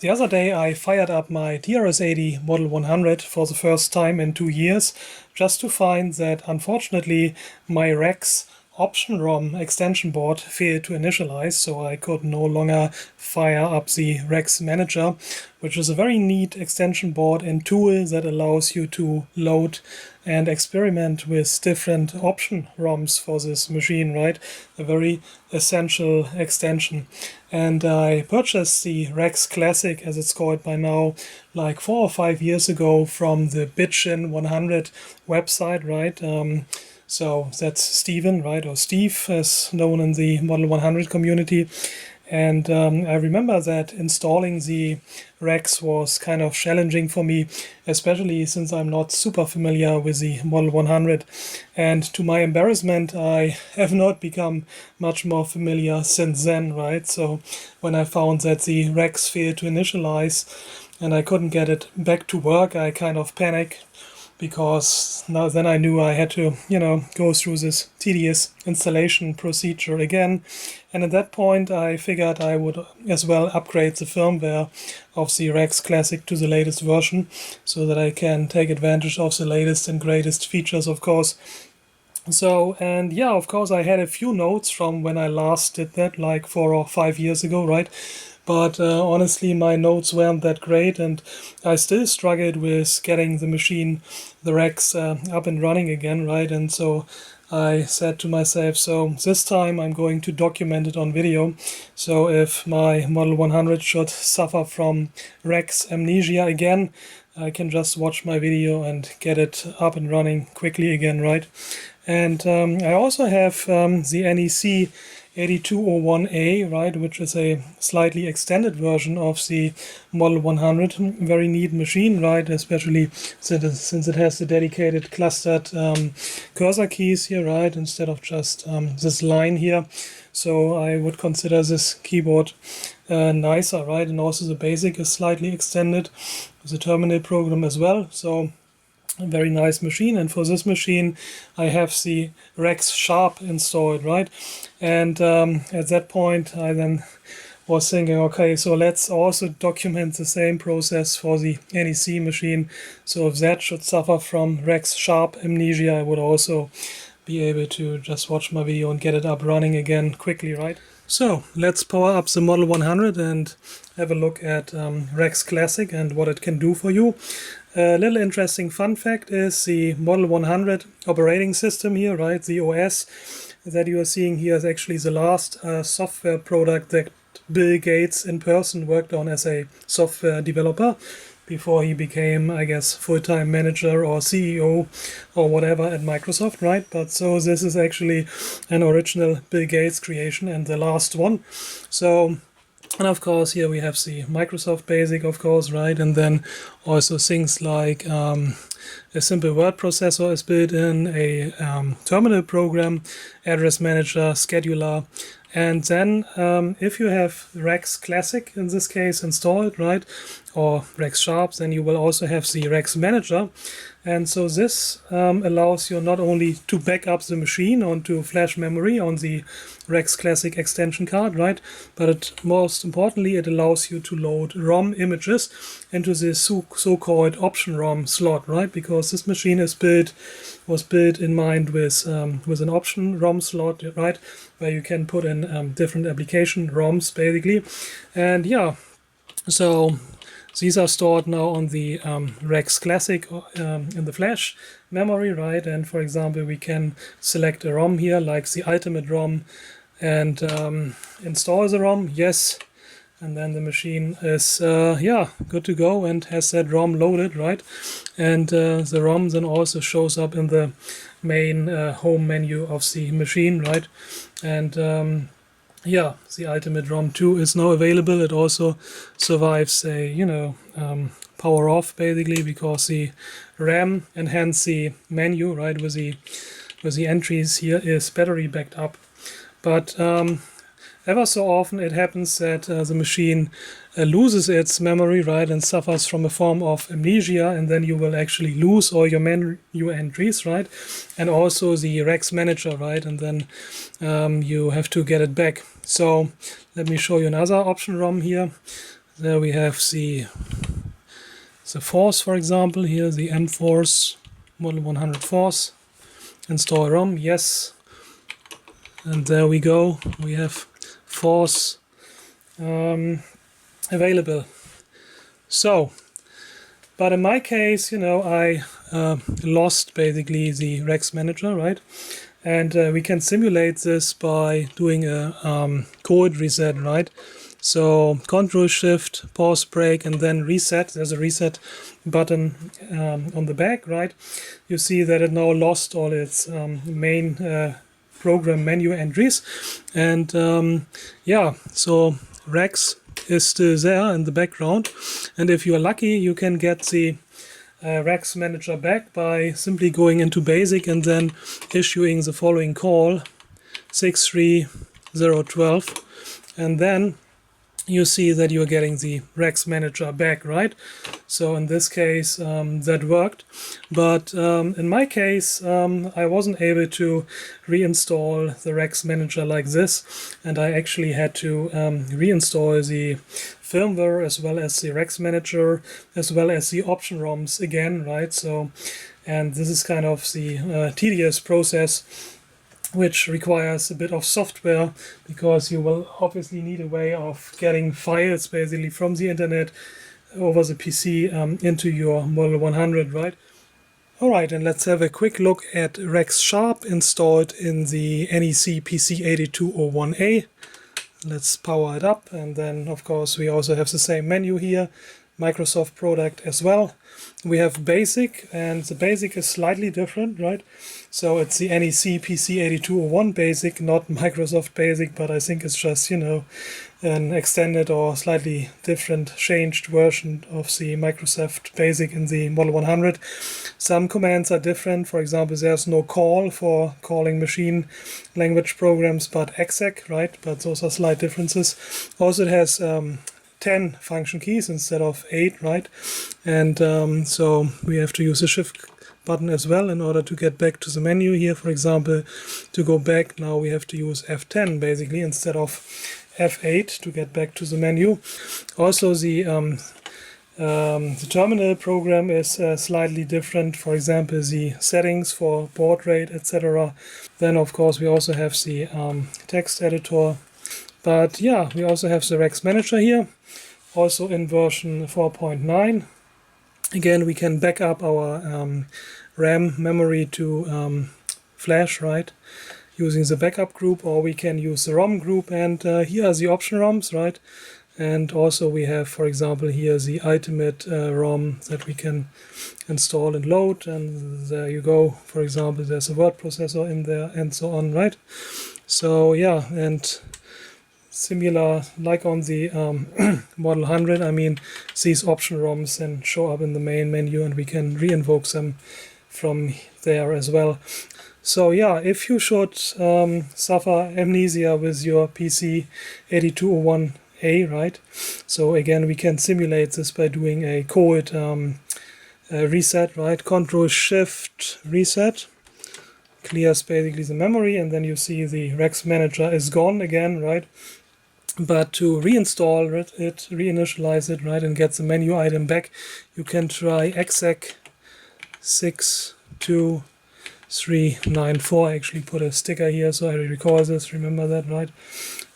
The other day I fired up my TRS-80 Model 100 for the first time in 2 years, just to find that unfortunately my REX option ROM extension board failed to initialize, so I could no longer fire up the REX manager, which is a very neat extension board and tool that allows you to load and experiment with different option ROMs for this machine, right? A very essential extension. And I purchased the REX Classic, as it's called by now, like 4 or 5 years ago from the Bitchin100 website, right? So that's Steven, right, or Steve, as known in the Model 100 community. And I remember that installing the REX was kind of challenging for me, especially since I'm not super familiar with the Model 100. And to my embarrassment, I have not become much more familiar since then, right? So when I found that the REX failed to initialize and I couldn't get it back to work, I kind of panicked, because now then I knew I had to, go through this tedious installation procedure again. And at that point I figured I would as well upgrade the firmware of the REX Classic to the latest version, so that I can take advantage of the latest and greatest features, of course. So, and yeah, of course I had a few notes from when I last did that, like 4 or 5 years ago, right? But honestly, my notes weren't that great, and I still struggled with getting the machine, the REX, up and running again, right? And so I said to myself, so this time I'm going to document it on video. So if my Model 100 should suffer from REX amnesia again, I can just watch my video and get it up and running quickly again, right? And I also have the NEC PC-8201a, right, which is a slightly extended version of the Model 100. Very neat machine, right, especially since it has the dedicated clustered cursor keys here, right, instead of just this line here. So I would consider this keyboard nicer, right, and also the BASIC is slightly extended, the terminal program as well. So a very nice machine, and for this machine I have the REX Sharp installed, right? And at that point I then was thinking, okay, so let's also document the same process for the NEC machine. So if that should suffer from REX Sharp amnesia, I would also be able to just watch my video and get it up running again quickly, right? So let's power up the Model 100 and have a look at REX Classic and what it can do for you. A little interesting fun fact is the Model 100 operating system here, right? The OS that you are seeing here is actually the last software product that Bill Gates in person worked on as a software developer before he became, I guess, full-time manager or CEO or whatever at Microsoft, right? But so this is actually an original Bill Gates creation and the last one. So, and of course here we have the Microsoft Basic, of course, right? And then also things like a simple word processor is built in, a terminal program, address manager, scheduler. And then if you have REX Classic in this case installed, right, or REX Sharp, then you will also have the REX Manager. And so this allows you not only to back up the machine onto flash memory on the REX Classic extension card, right, but most importantly it allows you to load ROM images into the so-called option ROM slot, right, because this machine was built in mind with an option ROM slot, right, where you can put in different application ROMs basically. And yeah, so these are stored now on the REX Classic in the flash memory, right? And for example, we can select a ROM here, like the Ultimate ROM, and install the ROM, yes. And then the machine is, good to go and has that ROM loaded, right? And the ROM then also shows up in the main home menu of the machine, right? And yeah, the Ultimate ROM 2 is now available. It also survives a, power off basically, because the RAM and hence the menu, right, with the entries here is battery backed up. But ever so often it happens that the machine loses its memory, right, and suffers from a form of amnesia, and then you will actually lose all your menu entries, right, and also the REX Manager, right, and then you have to get it back. So let me show you another option ROM here. There we have the force, for example, here the N-Force Model 100 Force. Install ROM, yes. And there we go, we have force available. So, but in my case, you know, I lost basically the REX manager, right? And we can simulate this by doing a code reset, right? So Control Shift, pause, break, and then reset. There's a reset button on the back, right? You see that it now lost all its main program menu entries, and yeah, so REX is still there in the background, and if you are lucky, you can get the REX manager back by simply going into basic and then issuing the following call 63012, and then you see that you're getting the REX manager back, right? So in this case that worked, but in my case I wasn't able to reinstall the REX manager like this, and I actually had to reinstall the firmware as well as the REX manager as well as the option ROMs again, right? So, and this is kind of the tedious process, which requires a bit of software, because you will obviously need a way of getting files basically from the internet over the PC into your Model 100, right? Alright, and let's have a quick look at REX Sharp installed in the NEC PC-8201a. Let's power it up, and then of course we also have the same menu here, Microsoft product as well. We have basic, and the basic is slightly different, right? So it's the NEC PC-8201 basic, not Microsoft basic, but I think it's just, you know, an extended or slightly different changed version of the Microsoft basic in the Model 100. Some commands are different. For example, there's no call for calling machine language programs, but exec, right? But those are slight differences. Also, it has 10 function keys instead of 8, right? And so we have to use the shift button as well in order to get back to the menu here. For example, to go back now we have to use F10 basically instead of F8 to get back to the menu. Also the terminal program is slightly different. For example, the settings for baud rate, etc. Then of course we also have the text editor. But yeah, we also have the REX manager here, also in version 4.9. Again, we can back up our RAM memory to flash, right, using the backup group, or we can use the ROM group, and here are the option ROMs, right? And also we have, for example, here the ultimate ROM that we can install and load, and there you go. For example, there's a word processor in there and so on, right? So yeah, and similar like on the Model 100, I mean, these option ROMs then show up in the main menu and we can re-invoke them from there as well. So yeah, if you should suffer amnesia with your PC-8201a, right? So again, we can simulate this by doing a code reset, right? Control Shift reset. Clears basically the memory, and then you see the REX manager is gone again, right? But to reinstall it, reinitialize it, right, and get the menu item back, you can try exec 62394. I actually put a sticker here so I recall this, remember that, right?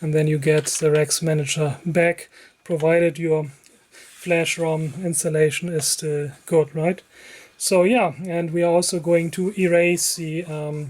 And then you get the REX manager back, provided your flash ROM installation is still good, right? So yeah, and we are also going to erase the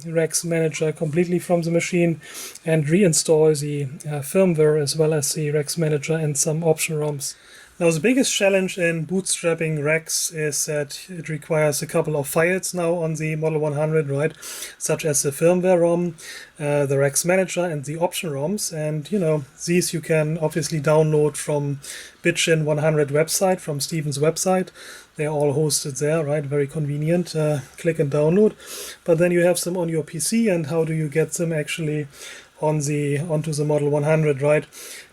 REX manager completely from the machine and reinstall the firmware as well as the REX manager and some option ROMs. Now the biggest challenge in bootstrapping REX is that it requires a couple of files now on the Model 100, right? Such as the firmware ROM, the REX manager and the option ROMs. And you know, these you can obviously download from Bitchin100 website, from Steven's website. They're all hosted there, right? Very convenient. Click and download. But then you have them on your PC, and how do you get them actually onto the Model 100, right?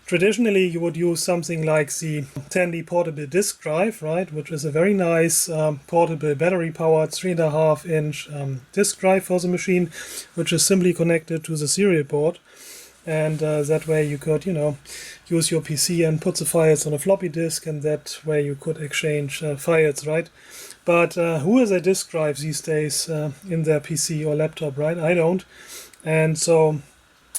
Traditionally, you would use something like the Tandy portable disk drive, right, which is a very nice portable battery-powered 3.5-inch disk drive for the machine, which is simply connected to the serial port. and that way you could, use your PC and put the files on a floppy disk, and that way you could exchange files, right? But who has a disk drive these days in their PC or laptop, right? I don't. And so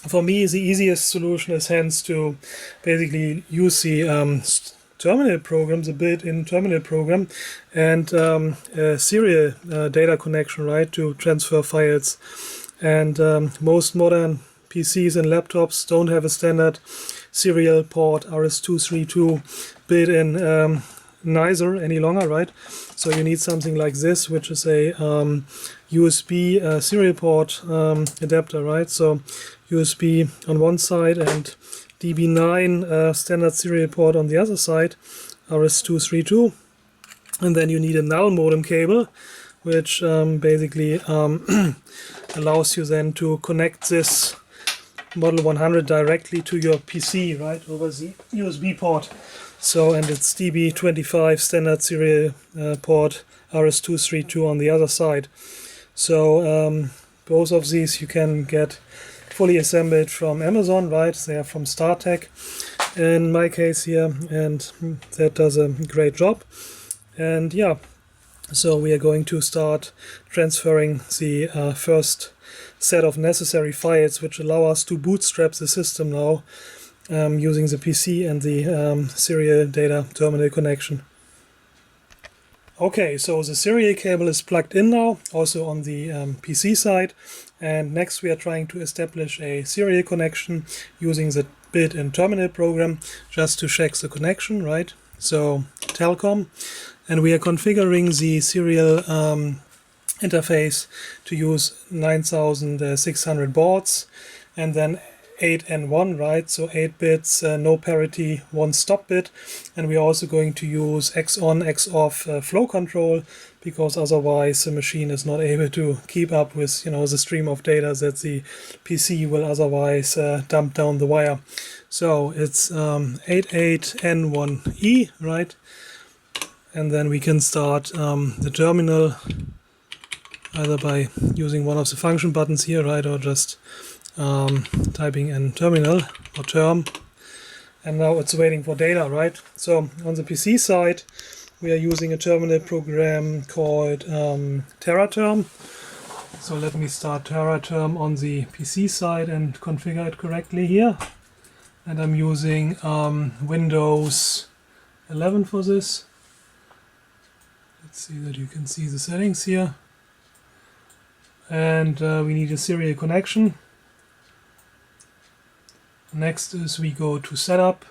for me, the easiest solution is hence to basically use the terminal program, the built-in terminal program, and a serial data connection, right, to transfer files. And most modern PCs and laptops don't have a standard serial port RS-232 built in neither any longer, right? So you need something like this, which is a USB serial port adapter, right? So USB on one side and DB9 standard serial port on the other side, RS-232. And then you need a null modem cable, which basically allows you then to connect this Model 100 directly to your PC, right, over the USB port. So, and it's DB25 standard serial port RS-232 on the other side. So both of these you can get fully assembled from Amazon, right? They are from StarTech in my case here, and that does a great job. And yeah, so we are going to start transferring the first set of necessary files which allow us to bootstrap the system now using the PC and the serial data terminal connection. Okay, so the serial cable is plugged in now, also on the PC side, and next we are trying to establish a serial connection using the built-in terminal program just to check the connection, right? So Telcom, and we are configuring the serial interface to use 9600 baud and then 8N1, right? So 8 bits, no parity, 1 stop bit, and we are also going to use X on, X off flow control, because otherwise the machine is not able to keep up with the stream of data that the PC will otherwise dump down the wire. So it's 88N1E, right? And then we can start the terminal either by using one of the function buttons here, right, or just typing in terminal or term, and now it's waiting for data, right? So on the PC side we are using a terminal program called TerraTerm. So let me start TerraTerm on the PC side and configure it correctly here, and I'm using Windows 11 for this. Let's see that you can see the settings here, and we need a serial connection. Next is we go to setup,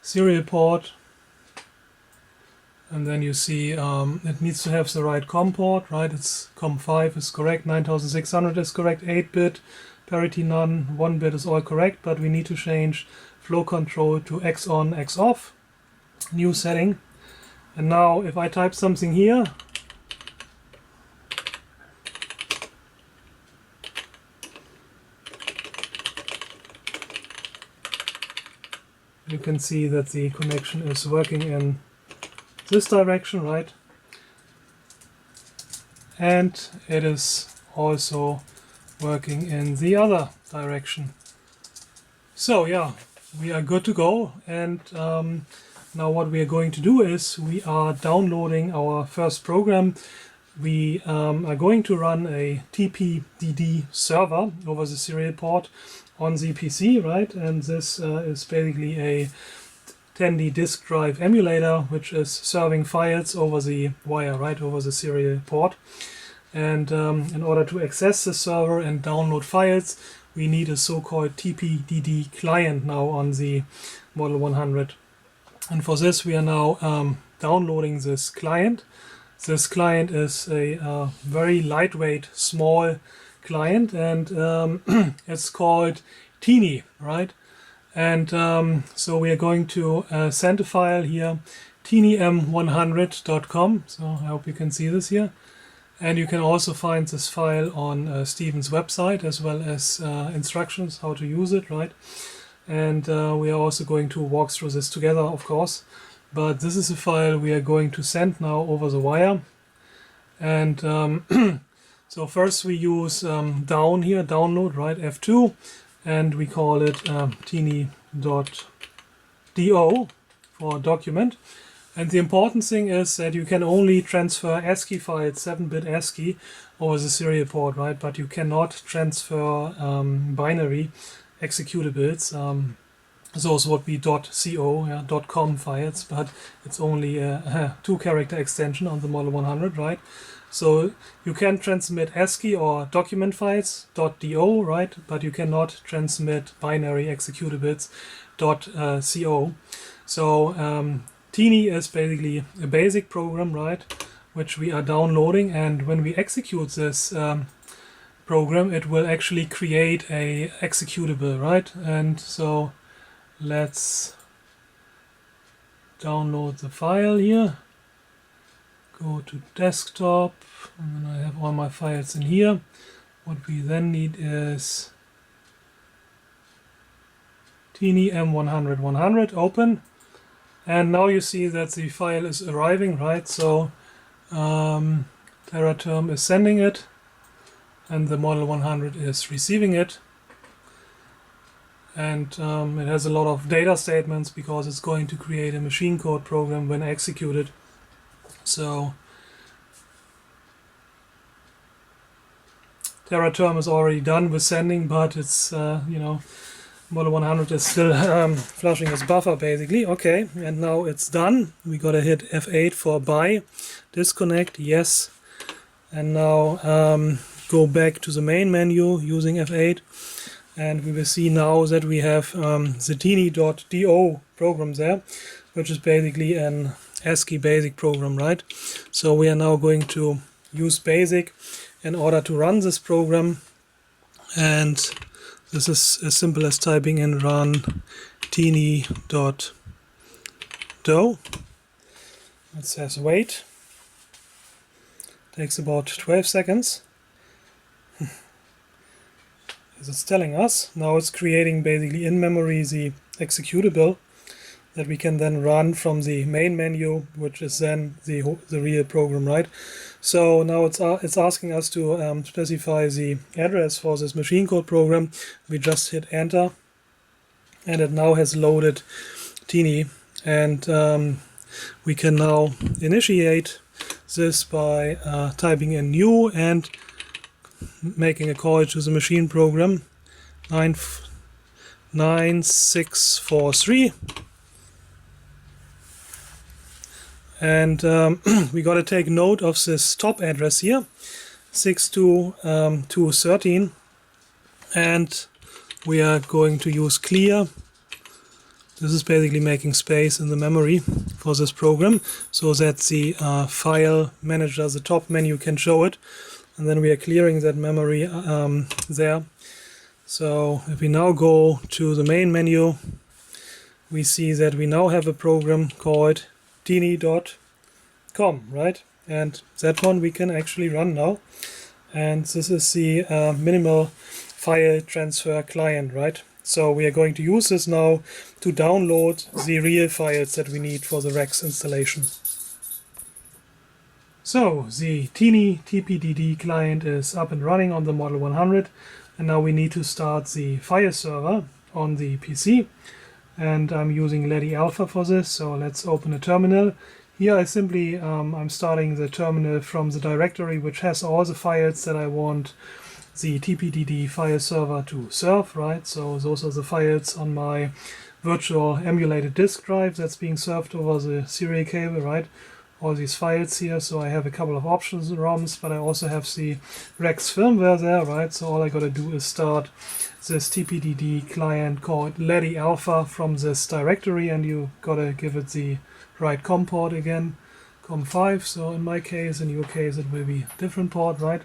serial port, and then you see it needs to have the right COM port, right? It's COM5 is correct, 9600 is correct, 8-bit, parity none, 1-bit is all correct, but we need to change flow control to X on, X off, new setting. And now if I type something here, you can see that the connection is working in this direction, right? And it is also working in the other direction. So yeah, we are good to go. And now what we are going to do is we are downloading our first program. We are going to run a TPDD server over the serial port on the PC, right? And this is basically a 10D disk drive emulator, which is serving files over the wire, right, over the serial port. And in order to access the server and download files, we need a so-called TPDD client now on the Model 100. And for this, we are now downloading this client. This client is a very lightweight, small client, and it's called Teeny, right? And so we are going to send a file here, teenym100.com. So I hope you can see this here. And you can also find this file on Stephen's website, as well as instructions how to use it, right? And we are also going to walk through this together, of course. But this is a file we are going to send now over the wire. And So first we use down here, download, right, F2, and we call it teeny.do for document. And the important thing is that you can only transfer ASCII files, 7-bit ASCII, over the serial port, right? But you cannot transfer binary executables. Those would be .co, yeah, .com files, but it's only a 2-character extension on the Model 100, right? So you can transmit ASCII or document files, .do, right? But you cannot transmit binary executables, .co. So Teeny is basically a basic program, right, which we are downloading, and when we execute this program, it will actually create a executable, right? And so let's download the file here, go to desktop, and then I have all my files in here. What we then need is Teeny M100 open. And now you see that the file is arriving, right? So TerraTerm is sending it, and the Model 100 is receiving it. And it has a lot of data statements because it's going to create a machine code program when executed. So TerraTerm is already done with sending, but it's, Model 100 is still flushing its buffer basically. Okay, and now it's done. We gotta hit F8 for buy, disconnect, yes. And now go back to the main menu using F8. And we will see now that we have the teeny.do program there, which is basically an ASCII basic program, right? So we are now going to use basic in order to run this program. And this is as simple as typing in run teeny.do. It says wait. Takes about 12 seconds. As it's telling us, now it's creating basically in memory the executable that we can then run from the main menu, which is then the real program, right? So now it's asking us to specify the address for this machine code program. We just hit enter, and it now has loaded Teeny, and we can now initiate this by typing in new and making a call to the machine program 9643. And we got to take note of this top address here, 62213, and we are going to use clear. This is basically making space in the memory for this program so that the file manager, the top menu, can show it, and then we are clearing that memory there. So if we now go to the main menu, we see that we now have a program called teeny.com, right? And that one we can actually run now. And this is the minimal file transfer client, right? So we are going to use this now to download the real files that we need for the REX installation. So the Teeny TPDD client is up and running on the Model 100, and now we need to start the file server on the PC. And I'm using Ledi Alpha for this, so let's open a terminal. Here I simply, I'm starting the terminal from the directory which has all the files that I want the TPDD file server to serve, right? So those are the files on my virtual emulated disk drive that's being served over the serial cable, right? All these files here, so I have a couple of options ROMs, but I also have the REX firmware there, right? So all I gotta do is start this TPDD client called Ledi Alpha from this directory, and you gotta give it the right COM port again, COM5. So in my case, in your case, it will be a different port, right?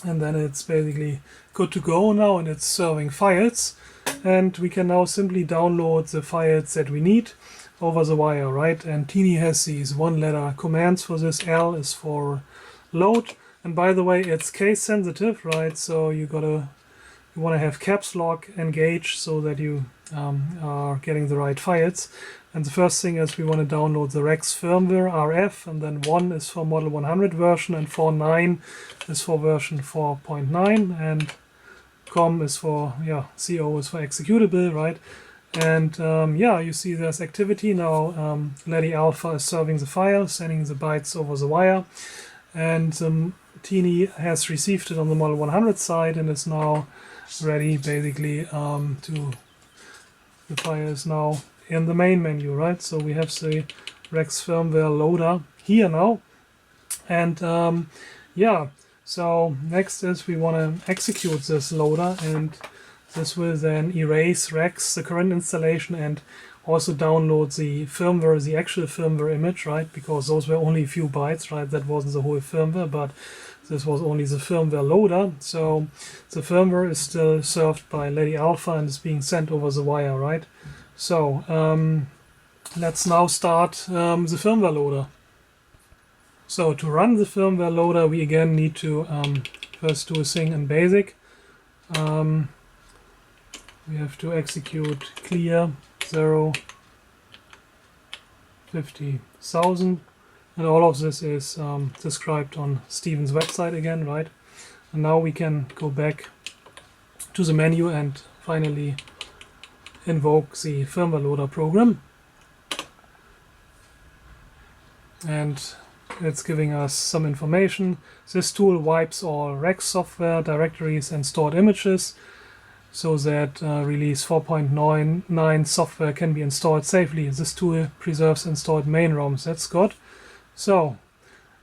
And then it's basically good to go now, and it's serving files, and we can now simply download the files that we need over the wire, right? And Teeny has these one-letter commands for this. L is for load, and by the way, it's case sensitive, right? So you want to have caps lock engaged so that you are getting the right files. And the first thing is we want to download the REX firmware RF, and then 1 is for Model 100 version, and 49 is for version 4.9, and COM is for, CO is for executable, right? And you see there's activity now. Lady Alpha is serving the file, sending the bytes over the wire, and Teeny has received it on the Model 100 side and is now ready basically the file is now in the main menu, right? So we have the REX firmware loader here now, and so next is we want to execute this loader, and this will then erase REX, the current installation, and also download the firmware, the actual firmware image, right? Because those were only a few bytes, right? That wasn't the whole firmware, but this was only the firmware loader. So the firmware is still served by Lady Alpha and is being sent over the wire, right? So let's now start the firmware loader. So to run the firmware loader, we again need to first do a thing in BASIC. We have to execute clear 050,000, and all of this is described on Steven's website again, right? And now we can go back to the menu and finally invoke the firmware loader program, and it's giving us some information. This tool wipes all REX software directories and stored images so that release 4.9 software can be installed safely. This tool preserves installed main ROMs. That's good. So,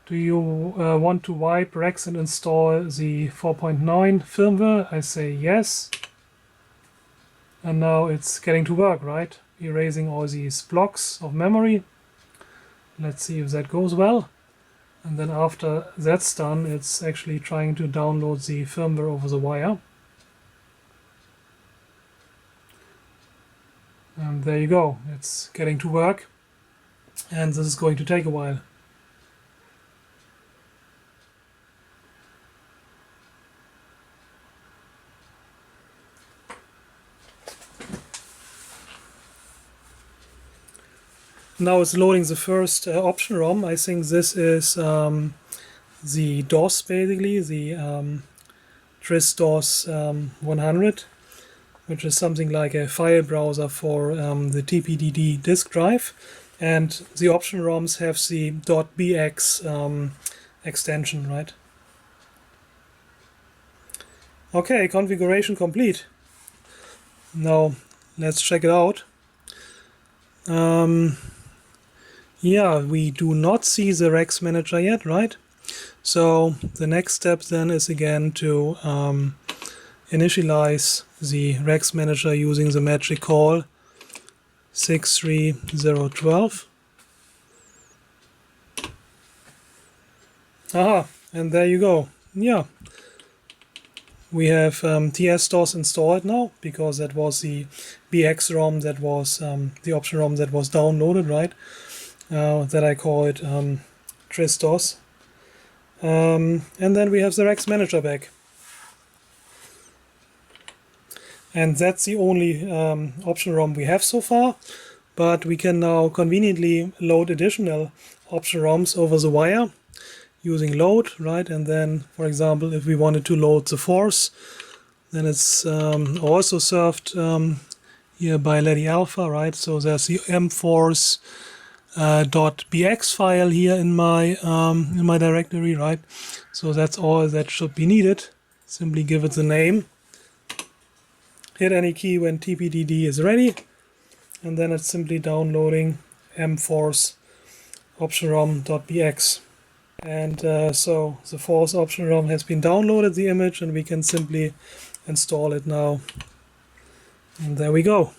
do you want to wipe REX and install the 4.9 firmware? I say yes. And now it's getting to work, right? Erasing all these blocks of memory. Let's see if that goes well. And then after that's done, it's actually trying to download the firmware over the wire. And there you go, it's getting to work, and this is going to take a while. Now it's loading the first option ROM. I think this is the DOS, basically, the TRS-DOS 100. Which is something like a file browser for the TPDD disk drive, and the option ROMs have the .bx extension, right? Okay, configuration complete. Now let's check it out. We do not see the REX manager yet, right? So the next step then is again to initialize the REX manager using the magic call 63012. Aha, and there you go. Yeah, we have TS-DOS installed now, because that was the BX ROM that was the option ROM that was downloaded, right? That I call it TRS-DOS. And then we have the REX manager back. And that's the only option ROM we have so far, but we can now conveniently load additional option ROMs over the wire using load, right? And then, for example, if we wanted to load the force, then it's also served here by Lady Alpha, right? So there's the mforce .bx file here in my directory, right? So that's all that should be needed. Simply give it the name. Hit any key when TPDD is ready, and then it's simply downloading mforce option ROM.bx. And so the force option ROM has been downloaded, the image, and we can simply install it now. And there we go.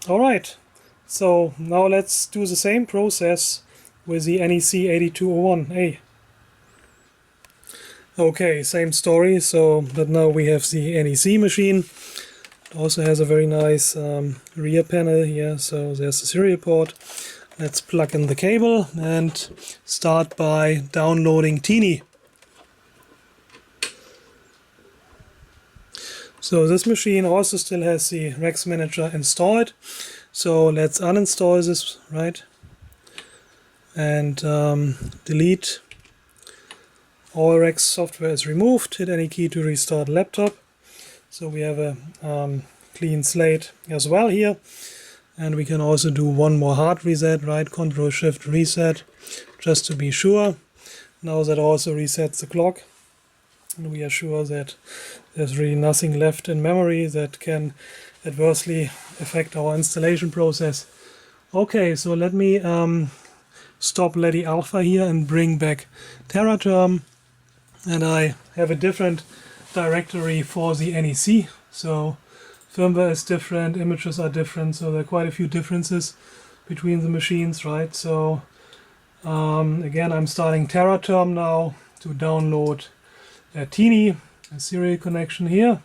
Alright, so now let's do the same process with the NEC 8201a. Okay, same story, but now we have the NEC machine. It also has a very nice rear panel here, so there's the serial port. Let's plug in the cable and start by downloading Teeny. So this machine also still has the REX Manager installed. So let's uninstall this, right? And delete. All REX software is removed. Hit any key to restart laptop. So we have a clean slate as well here. And we can also do one more hard reset, right? Ctrl-Shift reset, just to be sure. Now that also resets the clock. And we are sure that there's really nothing left in memory that can adversely affect our installation process. Okay, so let me stop Ledi Alpha here and bring back TerraTerm. And I have a different directory for the NEC. So firmware is different, images are different, so there are quite a few differences between the machines, right? So again, I'm starting TerraTerm now to download Teeny, a serial connection here.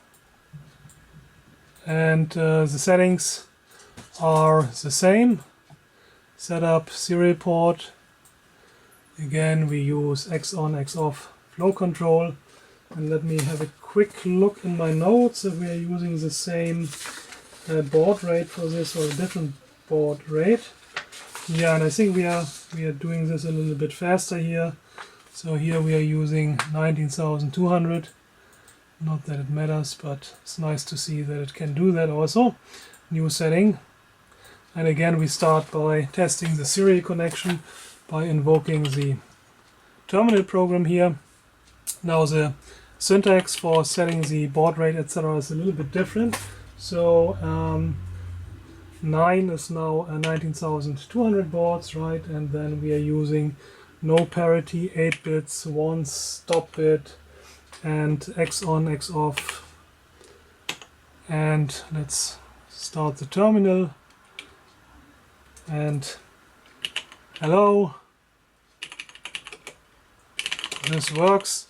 And the settings are the same. Setup serial port. Again, we use X on, X off flow control. And let me have a quick look in my notes if we are using the same baud rate for this or a different baud rate. Yeah, and I think we are doing this a little bit faster here. So here we are using 19,200. Not that it matters, but it's nice to see that it can do that also. New setting. And again, we start by testing the serial connection by invoking the terminal program here. Now the syntax for setting the baud rate, etc. is a little bit different. So 9 is now 19,200 bauds, right? And then we are using no parity, 8 bits, 1 stop bit, and X on, X off. And let's start the terminal. And hello, this works.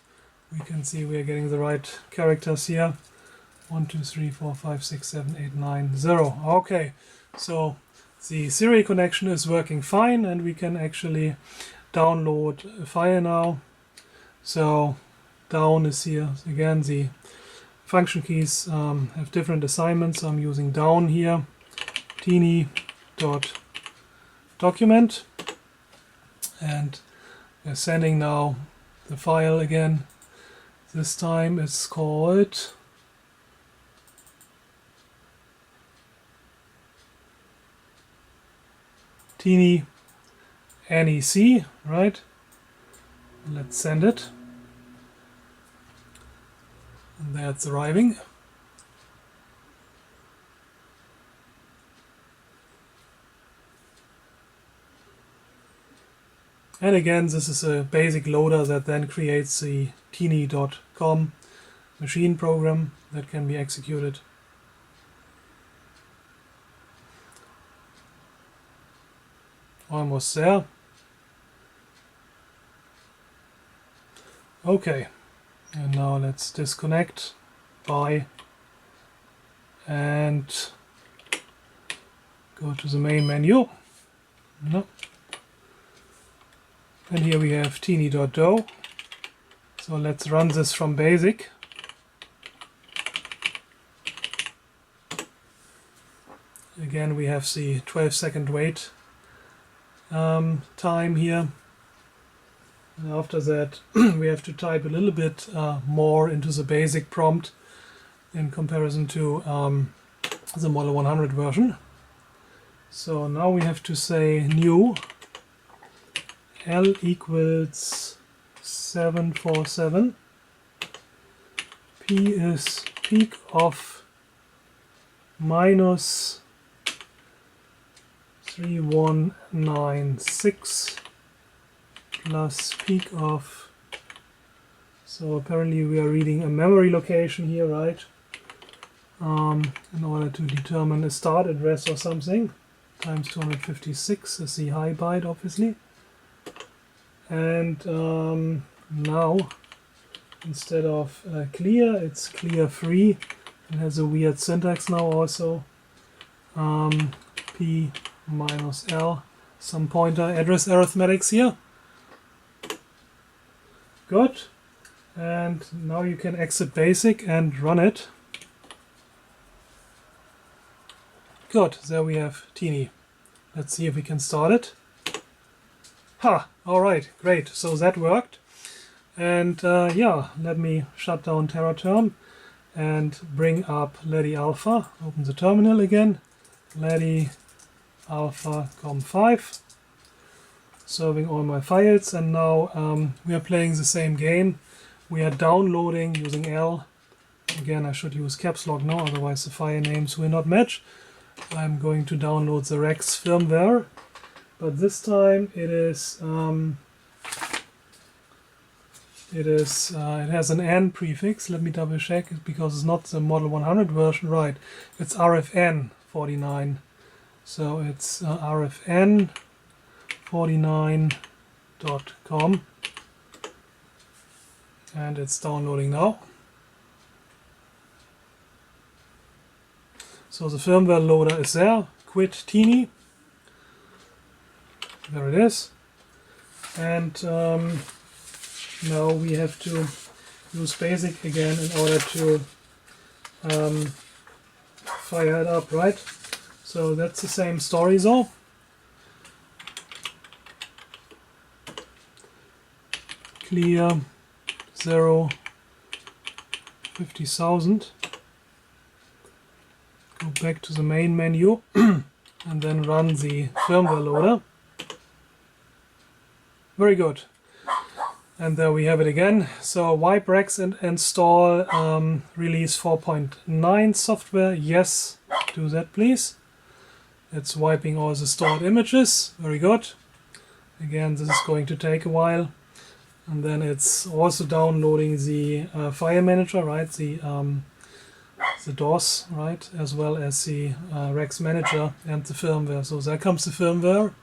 We can see we are getting the right characters here. 1, 2, 3, 4, 5, 6, 7, 8, 9, 0. Okay, so the serial connection is working fine, and we can actually download a file now. So down is here again. The function keys have different assignments. So I'm using down here. Teeny.document, and we're sending now the file again. This time it's called Teeny NEC, right? Let's send it. And that's arriving. And again, this is a basic loader that then creates the teeny.com machine program that can be executed. Almost there. Okay, and now let's disconnect and go to the main menu. No. And here we have teeny.do. So let's run this from basic. Again, we have the 12-second wait time here. And after that, we have to type a little bit more into the basic prompt in comparison to the Model 100 version. So now we have to say new L equals 747. P is peak of minus 3196 plus peak of, so apparently we are reading a memory location here, right? In order to determine a start address or something, times 256 is the high byte, obviously. And now instead of clear, it's clear free. It has a weird syntax now also. P minus L, some pointer address arithmetics here. Good. And now you can exit basic and run it. Good, there we have Teeny. Let's see if we can start it. Ha! Alright, great, so that worked. And yeah, let me shut down TerraTerm and bring up Ledi Alpha. Open the terminal again. Ledi Alpha COM5. Serving all my files, and now we are playing the same game. We are downloading using L. Again, I should use caps lock now, otherwise the file names will not match. I'm going to download the REX firmware, but this time it has an N prefix. Let me double check it because it's not the Model 100 version. Right, it's RFN49, so it's RFN49.com, and it's downloading now. So the firmware loader is there. Quit Teeny. There it is. And now we have to use basic again in order to fire it up, right? So that's the same story though. Clear 0 50,000. Go back to the main menu and then run the firmware loader. Very good. And there we have it again. So wipe REX and install release 4.9 software. Yes, do that please. It's wiping all the stored images. Very good. Again, this is going to take a while. And then it's also downloading the file manager, right? The DOS, right? As well as the REX manager and the firmware. So there comes the firmware.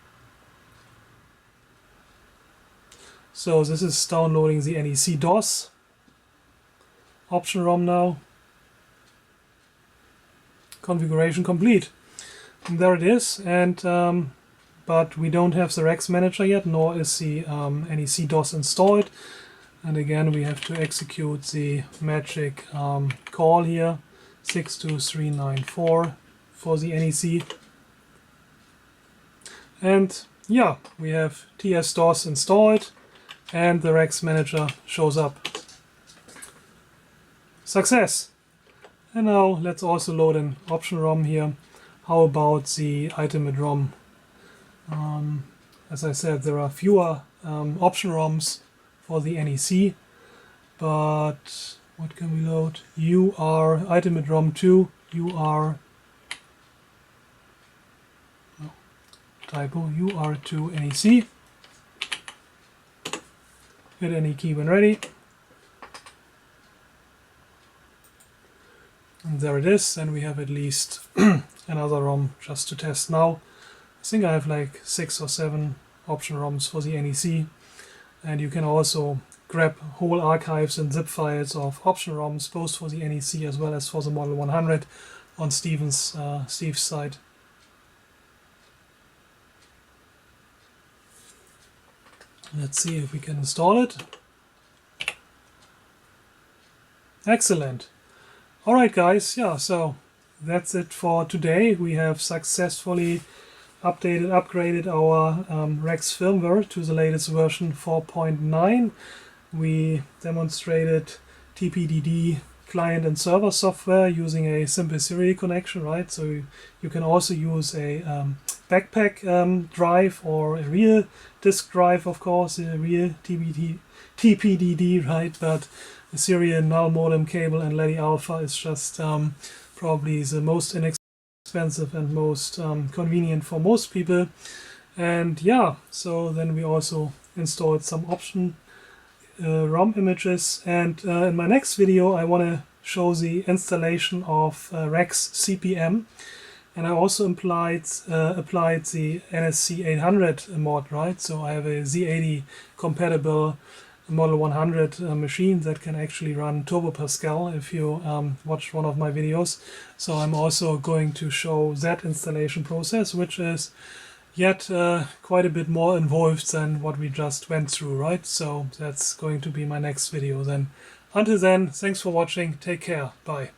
So this is downloading the NEC DOS option ROM now. Configuration complete. And there it is. And but we don't have the REX manager yet, nor is the NEC DOS installed. And again, we have to execute the magic call here, 62394 for the NEC. And yeah, we have TS-DOS installed and the REX manager shows up. Success! And now let's also load an option ROM here. How about the ultimate ROM? As I said, there are fewer option ROMs for the NEC, but what can we load? UR ultimate ROM 2, UR, no, typo, UR2 NEC. Hit any key when ready. And there it is, and we have at least another ROM just to test now. I think I have like 6 or 7 option ROMs for the NEC, and you can also grab whole archives and zip files of option ROMs both for the NEC as well as for the Model 100 on Steve's site. Let's see if we can install it. Excellent. Alright guys, yeah, so that's it for today. We have successfully upgraded our REX firmware to the latest version 4.9. We demonstrated TPDD client and server software using a simple serial connection, right? So you can also use a backpack drive or a real disk drive, of course, a real TPDD, right? But the serial null modem cable and Ledi Alpha is just probably the most inexpensive and most convenient for most people. And yeah, so then we also installed some option ROM images, and in my next video I want to show the installation of REX CPM, and I also applied the NSC 800 mod, right? So I have a Z80 compatible Model 100 machine that can actually run Turbo Pascal if you watched one of my videos. So I'm also going to show that installation process, which is yet quite a bit more involved than what we just went through, right? So that's going to be my next video then. Until then, thanks for watching, take care, bye.